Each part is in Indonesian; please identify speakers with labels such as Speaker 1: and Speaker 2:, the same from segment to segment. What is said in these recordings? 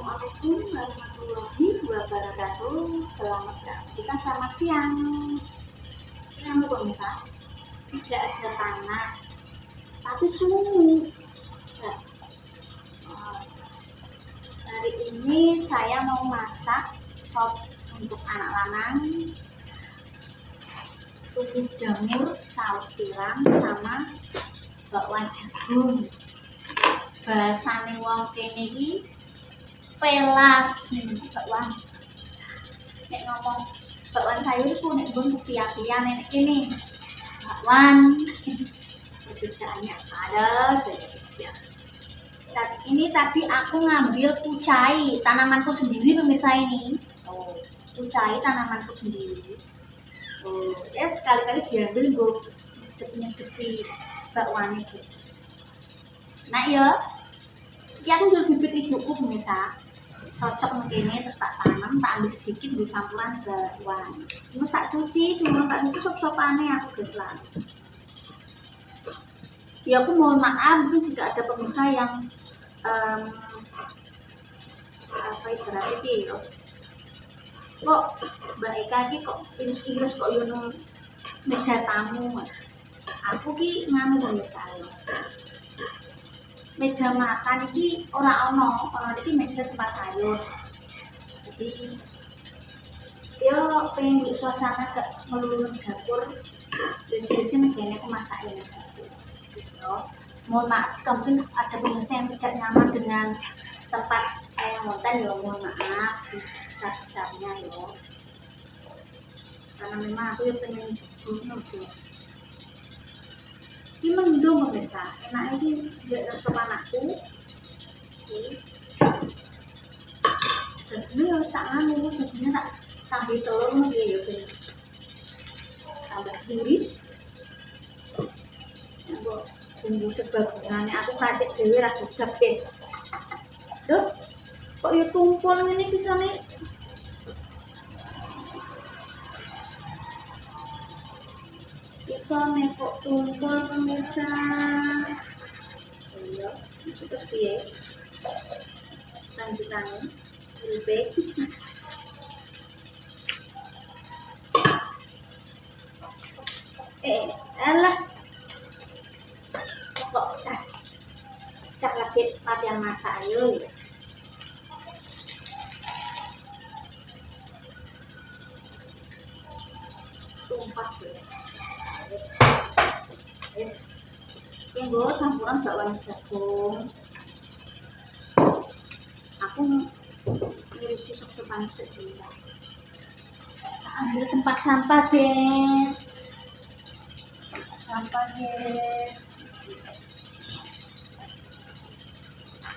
Speaker 1: Assalamualaikum warahmatullahi wabarakatuh. Selamat beraktivitas, selamat siang. Ini pemirsa, tidak ada panas, tapi suhu. Nah, hari ini saya mau masak sop untuk anak lanang, tumis jamur, saus tiram, sama bakwan jagung. Bahasane wong kene iki pelas bakwan. Nek ngomong bakwan sayur iku nek nggon piye-piye nek kene bakwan. Perbedaannya ada sedikit. Ini tadi aku ngambil kucai tanamanku sendiri pemirsa ini. Kucai tanamanku sendiri. Ya sekali-kali diambil gue nyedep-nyedepi bakwane guys. Nah ya, aku jual bibit ibuku pemirsa. Cocok begini terus tak tanam, tak ambil sedikit di campuran bakwan. Terus tak cuci, cuma tak cuci sop-sopane aku guys lah. Ya aku mohon maaf mungkin jika ada pemirsa yang apa ibaratnya gitu. Kok Mbak Eka ini kok iris-iris kok yono meja tamu. Aku ki nganu pemirsa yo. Meja makan iki ora ono iki meja tempat sayur. Jadi yo pengen di suasana ke melulu dapur. Terus kene aku masakin. Mohon maaf jika mungkin ada pemirsa yang tidak nyaman dengan tempat saya ngonten yo, mohon maaf besar-besarnya yo. Karena memang aku yang pengen jujurnya guys. Ini mendung pemirsa, enak ini tidak resep anakku. Jadinya harus tak nganu, jadinya tak tambah telur ya ya tambah iris. Bumbu sebagiannya aku racik dewi rasa gak guys. Duh, kok ya tumpul ini bisa nih. Bisa nih kok tumpul pemirsa. Iya, terus dia lanjutannya lebih. Alah kok cak lagi latihan masak ayo. Tumpah yes. Ini gue campuran bakwan jagung. Aku ngirisi sop-sopan sedikit. Ambil tempat sampah guys. Sampah guys.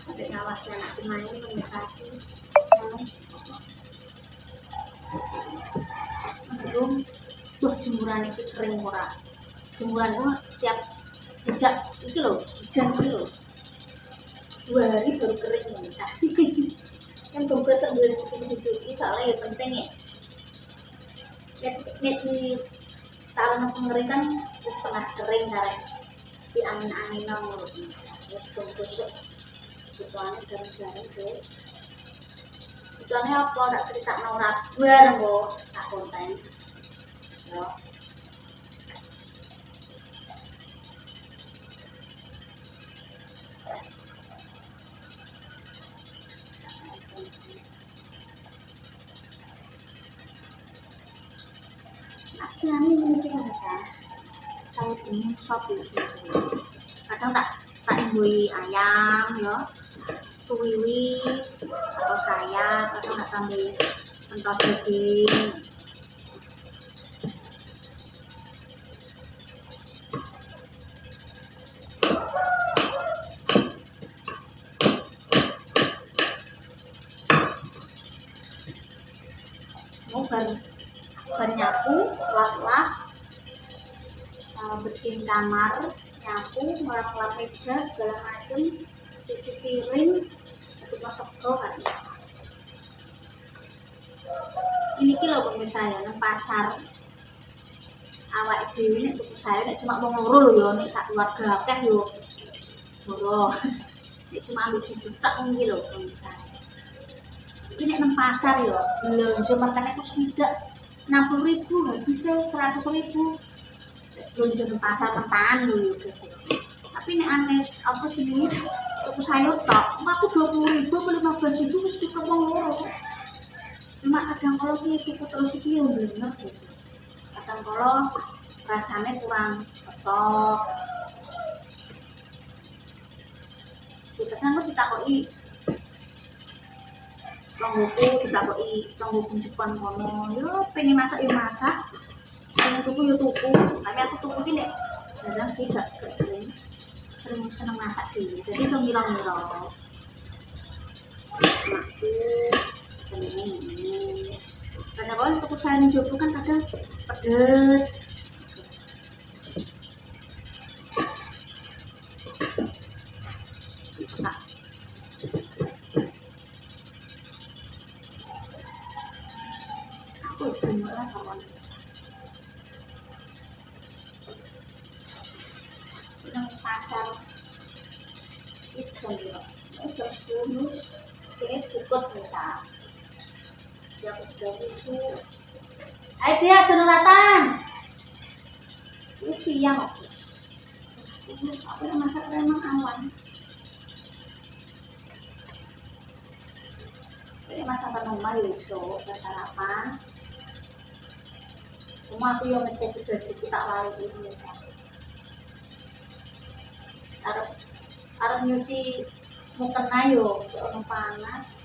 Speaker 1: Sampai ngawasnya anak main pemirsa aku. Belum. Wah jemuran itu kering ora. Jemuran itu sejak itu loh, hujan itu loh. 2 hari baru kering pemirsa. Kan tugas sambil cuci soalnya ya penting ya. Net di tahun pengeringan terus setengah kering karena di angin-angin nongol pemirsa. Ya tugas kecuali garing-garing guys. Kecuali apa tak cerita norak gue nunggu tak konten. Yo. Ini mungkin bisa saya ingin sop itu. Kadang tak imbui ayam ya, suwiwi atau sayap, atau tak tambah pentol daging. Mau nyapu, lap-lap, bersihin kamar, nyapu, ngelap-lap meja segala macam, cuci piring, tapi masak kan. Ini kilo pemirsa ya, nang pasar. Awak dewi nek tuku sayur nek cuma mau ngurul yo, nek sak keluarga akeh yo. Boros. Nek cuma ambil 1 juta mungkin lho pemirsa. ini nang pasar ya belanja makan aku sudah 60.000 habisnya 100.000 belanja nang pasar mentan dulu guys. Tapi ini aneh apa jenis tuku sayur tok aku 20.000 atau 15.000 wis cukup wong loro. Cuma kadang kalau tuku terus iki yo bener guys. Kadang kalau rasanya kurang cocok. Kita kan ditakoki tonggoku tonggoku Jepang kono yo pengen masak yo masak pengen tuku yo tuku tapi aku tuku iki nek jarang sih gak sering seneng masak sih jadi iso ngira-ngira aku seneng ini karena kalau tuku sayur jopo kan kadang pedes semua kawan nang pasar ikan ya terus bonus ini cukup bisa ya udah itu ayo dia jonatan ini siang aku masak remang awan ini masakan rumah besok sarapan semua aku yang ngecek kita lagi ini arep nyuci mungkin ayo orang panas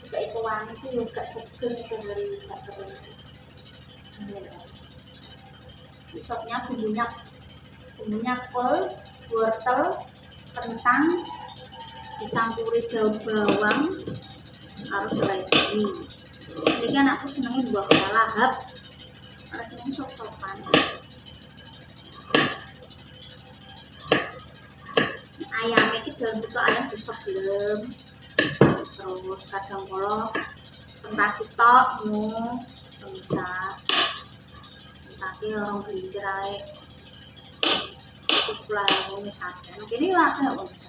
Speaker 1: juga itu wangi itu juga seger sehari gak kering besoknya bumbunya kol wortel kentang dicampuri daun bawang harus serai ini kan aku senengin buah lahap rasanya sop-sopan ayamnya itu dalam bentuk ayam besok belum terus kadang kalau entah kita bisa tapi orang gelintir aja itu pula yang misalkan ini lah nggak bisa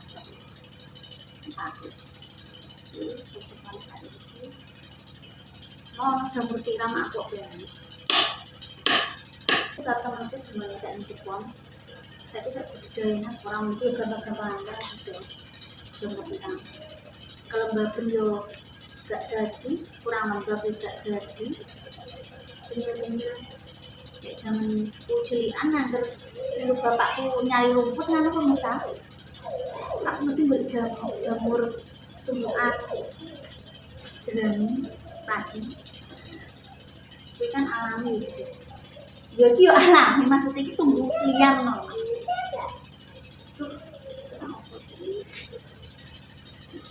Speaker 1: jamur tiram aku beli kita teman-teman gimana saya Jepang jadi sebetulnya orang mungkin gambar-gambar gitu jamur tiram kalau babon yo gak jadi kurang lembab gak jadi bener-bener kayak zaman kucilian nanti dulu bapakku nyari rumput nanti aku bisa aku mesti berjamur tumbuhan jerami padi itu kan alami gitu jadi yo alami maksudnya itu tumbuh liar no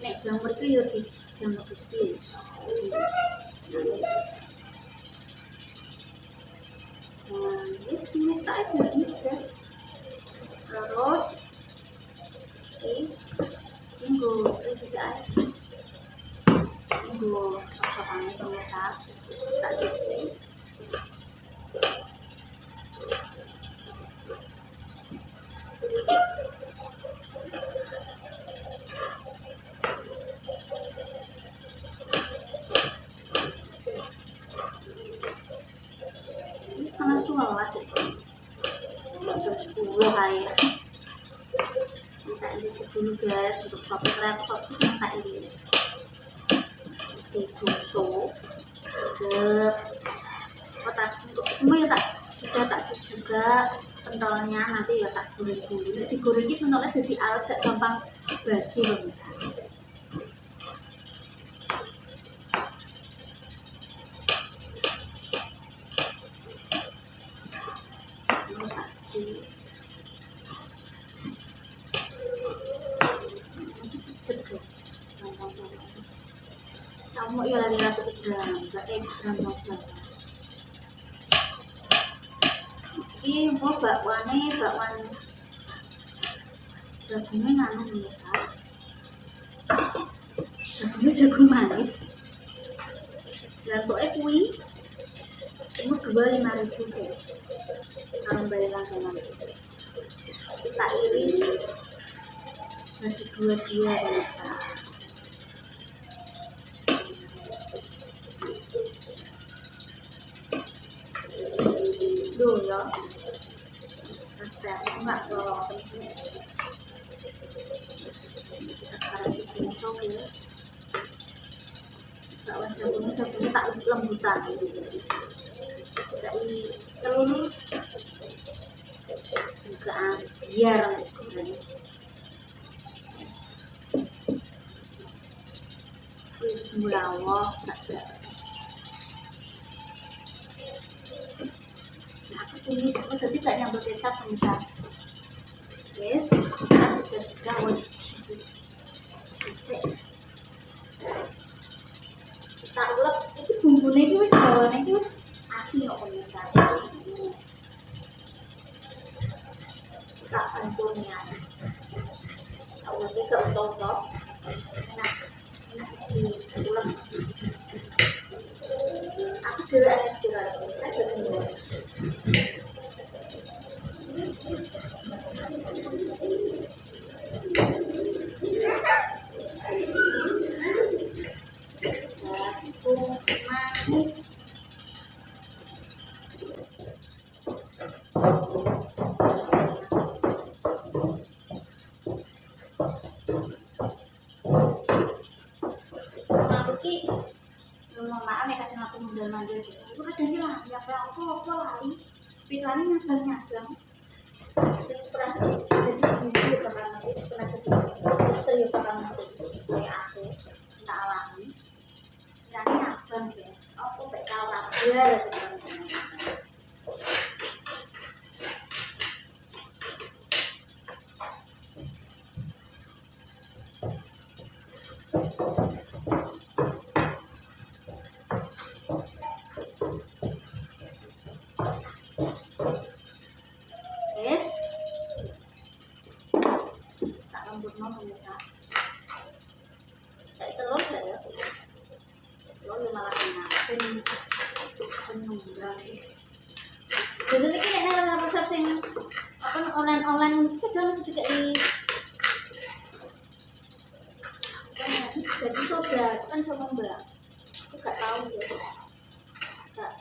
Speaker 1: nek jamur itu yo di jamur kecil ini tak ada guys terus tunggu bisa tunggu sosokannya pemirsa tak cuci ini setengah 12 jam 10 kayak minta iris dulu guys untuk topik laptop terus minta iris digosok kotak semua ya tak sudah tak juga pentolnya nanti ya tak goreng dulu digoreng ini pentolnya jadi agak gampang basi loh misalnya kamu ya lagi ratu gram pakai gram banget ini mau bakwan jagungnya nano biasa jagungnya jagung manis dan kok kui ini 25.000 deh kalau bayar sama kita iris jadi 2 biasa Duh ya. Pasta enggak kalau sekarang itu ya. Bakwan sabunnya tak lembutan. Dari telur juga biar mulawa tak aku tumis tapi tak nyambut tetap bisa yes sudah kita ulek itu bumbunya itu wis bawane itu wis asin kok pemirsa tak bantunya tak ulek ke utuh-utuh enak di ulek aku juga ada mandel itu adanya lah ya apa lari pilihnya nyabang terus pernah jadi video pernah istri pernah kayak aku tak alami pilihnya nyabang guys aku baik kalah biar jadi ini kayaknya resep sing apa online itu kan mesti kayak di jadi soda kan sama mbak aku gak tahu ya gak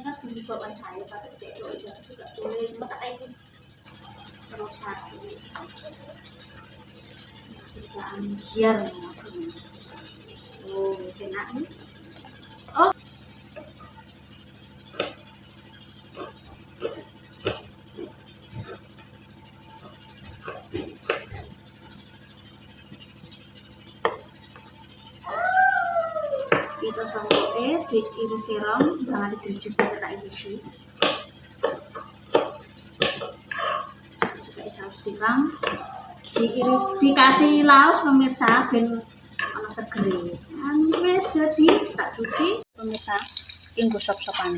Speaker 1: karena beli bawaan saya pakai cek juga boleh mata itu terus satu kita biar oh enak nih oh itu sampai diiris siram jangan ditunjuk tak isi pakai saus tiram diiris dikasih laos pemirsa ben ono segere wis jadi tak cuci pemirsa iki nggo sop-sopan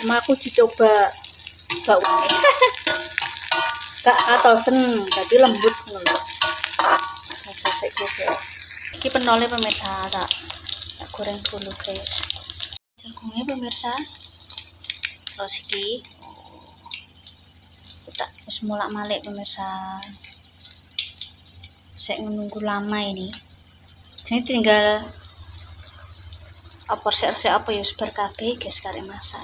Speaker 1: cuma aku dicoba bakwan gak atosen jadi lembut ngono iki penole pemirsa tak goreng dulu guys jagungnya pemirsa terus iki kita mulak malik pemirsa saya menunggu lama ini jadi tinggal resep apa ya sebar kabeh guys kare masak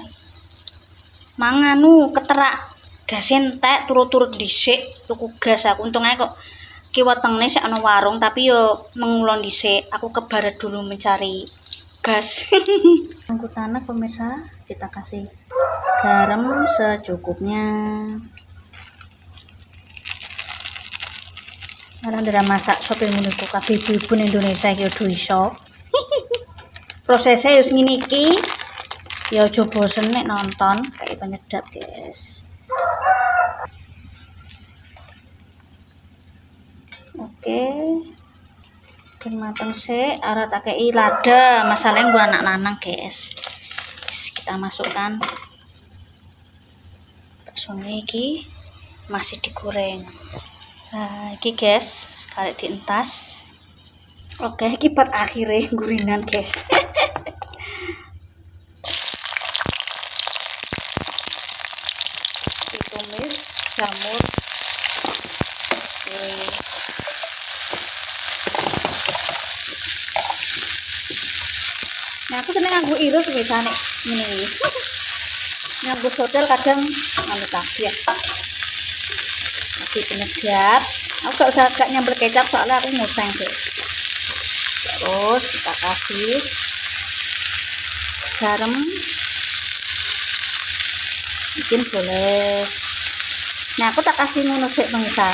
Speaker 1: manganu keterak gas entek turut-turut dhisik tuku gas aku untung ae kok kiwatengne sik ana warung tapi yo mengulon dhisik aku ke barat dulu mencari gas angkutannya pemirsa kita kasih garam secukupnya karena udah masak sop yang menurutku kabeh ibu Indonesia iki udah iso prosesnya harus ngene iki ya aja bosen nek nonton kayak penyedap guys oke ben mateng sih arep tak kei lada masalahnya gua anak lanang guys kita masukkan baksonya iki masih digoreng nah iki guys kali dientas oke iki part akhirnya gurinan guys Nah, aku seneng nganggo irus biasane ngene. Nganggo hotel kadang anu ya. Masih penyedap. Aku gak nyambel kecap soalnya aku nguseng deh. Terus kita kasih garam. Mungkin boleh. Nah, aku tak kasih ngono sik pemirsa.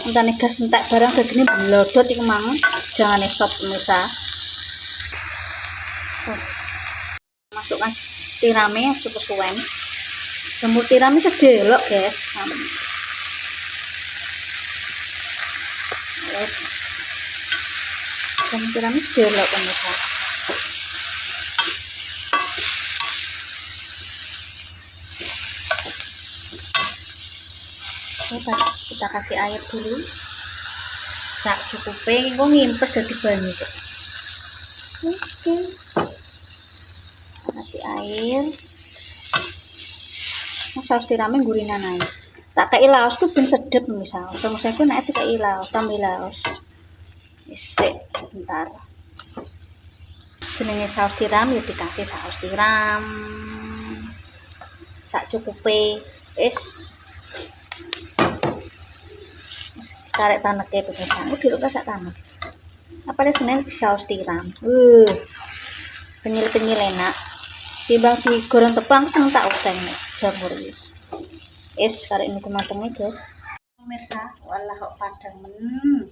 Speaker 1: Entane gas entek barang dagingnya blodot iki mang. Jangan stop pemirsa. Masukkan tirame cukup suwen. Jamur tirame sedelok, guys. Terus jamur tirame sedelok pemirsa. Coba kita kasih air dulu. Sak cukupnya, kok ngimpes dari banyu. Oke. Kasih air. Saus tirame gurinan aja. Tak kei laos tuh ben sedep misal. Terus aku nek kei laos, tambah laos. Isik bentar. Jenenge saus tiram ya dikasih saus tiram. Sak cukupe. Tarik taneke pemirsa. Udah lupa sak tanek. Apa ada seneng saus tiram. Penyil-penyil enak. Timbang digoreng tepung seneng tak useng nih jamur iki. Karek niku matenge, guys. Pemirsa, walah kok padang men.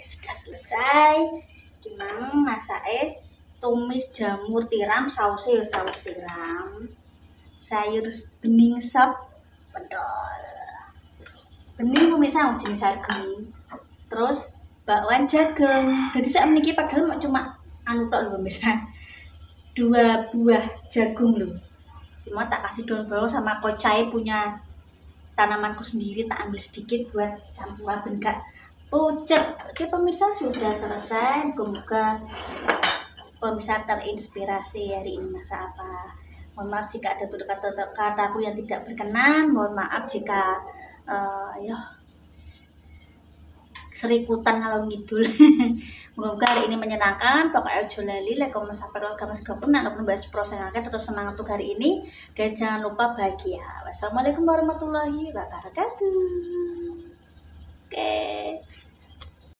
Speaker 1: Sudah selesai. Gimana masake tumis jamur tiram, sausnya saus tiram. Sayur bening sop pedol. Bening pemirsa jenis sayur bening. Terus bakwan jagung. Jadi saya meniki padahal cuma anu tok lho pemirsa. 2 buah jagung loh. Cuma tak kasih daun bawang sama kocai punya tanamanku sendiri, tak ambil sedikit buat campur enggak pucet. Oke pemirsa, sudah selesai. Semoga pemirsa terinspirasi hari ini masak apa. Mohon maaf jika ada kata-kataku yang tidak berkenan. Mohon maaf jika serikutan ngalor ngidul. Moga hari ini menyenangkan. Pokoknya ojo lali like, komen, sampai kalau pun nak bahas proses terus semangat untuk hari ini dan jangan lupa bahagia. Wassalamualaikum warahmatullahi wabarakatuh.